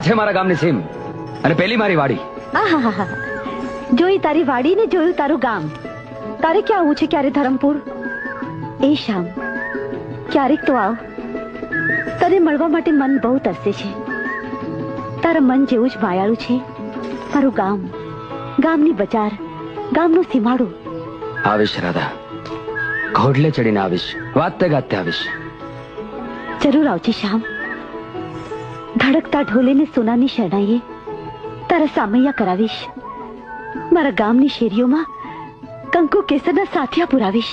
છે મારા ગામની સીમ અને પેલી મારી વાડી. આહાહા. જોઈ તારી વાડી ને જોયું તારું ગામ. તારે ક્યાં આવું છે? ક્યારે ધરમપુર? એ શ્યામ, ક્યારેક તો આવ. તને મળવા માટે મન બહુ તરસે છે. તારા મન જેવું જ માયાળું છે મારું ગામ, ગામની બજાર, ગામનું સીમાડું. આવીશ રાધા, ઘોડલે ચડીને આવીશ, વાતે ગાતે આવીશ. જરૂર આવજે શ્યામ. ધડકતા ઢોલેને સોનાની શરણાઈએ તારા સામૈયા કરાવીશ. મારા ગામની શેરીઓમાં કંકુ કેસરના સાથિયા પુરાવીશ.